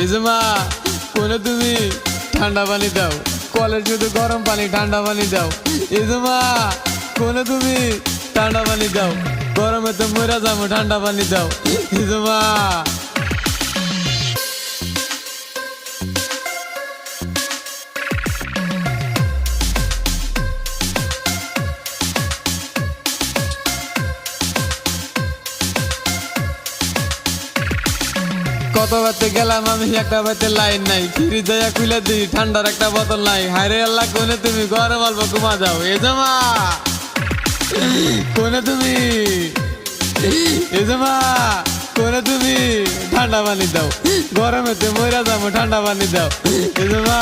এই যে মা কোনে তুমি ঠান্ডা পানি দাও, কলের শুধু গরম পানি ঠান্ডা পানি দাও। এই যে মা কোনে তুমি ঠান্ডা পানি দাও, গরমে তো মরে যাবো ঠান্ডা পানি দাও। এই যে মা কত বাতে গেলাম আমি, একটা বাতে লাইন নাই, ফিরি দয়া খুলে দিই ঠান্ডার একটা বোতল নাই। হায়রে আল্লাহ কোনে তুমি গরম অল্প ঘুমা যাও। এ জামা কোনে তুমি, এ জামা কোনে তুমি ঠান্ডা পানি দাও, গরমেতে মরে যাবো ঠান্ডা পানি দাও। এ জামা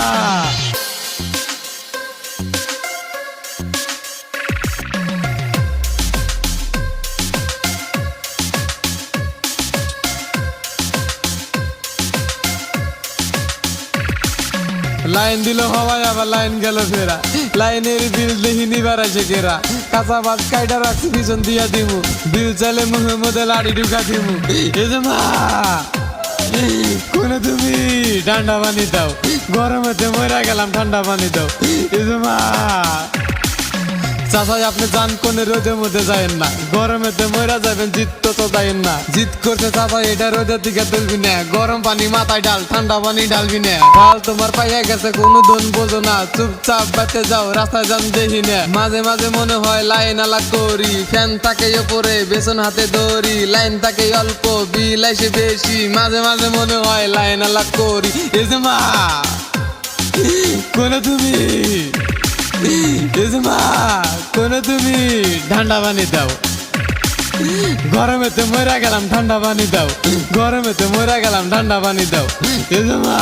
লাইন দিল হওয়ায় আবার লাইন গেল ফেরা, লাইনের বিল দেখি নিবার আছে কেরা, কাঁচা বাদ কাইটা রাখছি পিছন দিয়া দিমু, বিল চাইলে মুখের মধ্যে লাড়ি ঢুকা দিমু। এই যে মা কোনে তুমি ঠান্ডা পানি দাও, গরমেতে মরা গেলাম ঠান্ডা পানি দাও। এই যে মা চাচাই আপনি যান কোনে রোদের মধ্যে যাবেন না, গরমেতে মরা যাবেন জিত তো যাবেন না। জিত করতে চাচাই এটা রোদের দিকে তুলবি না, গরম পানি মাথায় ডাল ঠান্ডা পানি ডালবি না। ঢাল তোমার পাইয়া গেছে কোনো দন বোঝো না, চুপচাপ বাতে যাও রাস্তায় যান দেখি না। মাঝে মাঝে মনে হয় লাইন আলা করি, ফ্যান থাকে ওপরে বেসন হাতে দড়ি, লাইন থাকে অল্প বিল আসে বেশি, মাঝে মাঝে মনে হয় লাইন আলা করি। এই যে মা কোনে তুমি, এই যে মা কোনে তুমি ঠান্ডা পানি দাও, গরমেতে মরা গেলাম ঠান্ডা পানি দাও, গরমেতে মরা গেলাম ঠান্ডা পানি দাও। এই যে মা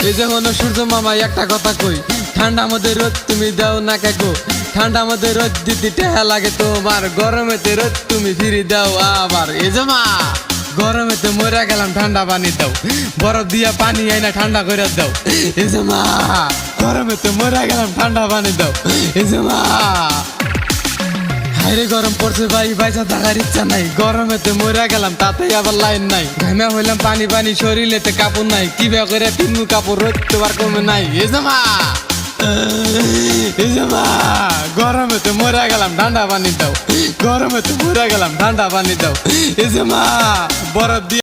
এই যে হলো সূর্য মামা একটা কথা কই, ঠান্ডা মধ্যে রোদ তুমি দাও না কাকু, ঠান্ডা মধ্যে রোদ দিতে টেহা লাগে তোমার, গরমেতে রোদ তুমি ফিরি দাও আবার। এই যে মা গরমেতে মরে গেলাম ঠান্ডা পানি দাও, বরফ দিয়া পানি আইনা ঠান্ডা করে দাও। এই যে মা গরমেতে মরে গেলাম ঠান্ডা পানি দাও। এই যে মা হাইরে গরম পড়ছে ভাই, পয়সা থাকার ইচ্ছা নাই, গরমেতে মরে গেলাম তাতে আবার লাইন নাই, ঘামে হইলাম পানি পানি শরীরেতে কাপড় নাই, কি বে করে তিনমু কাপড় রোদ তো আর কমে নাই। এই যে মা এই যে মা গরমেতে মরে গেলাম ঠান্ডা পানি দাও, গরমেতে মরে গেলাম ঠান্ডা পানি দাও। এই যে মা বরফ দিয়ে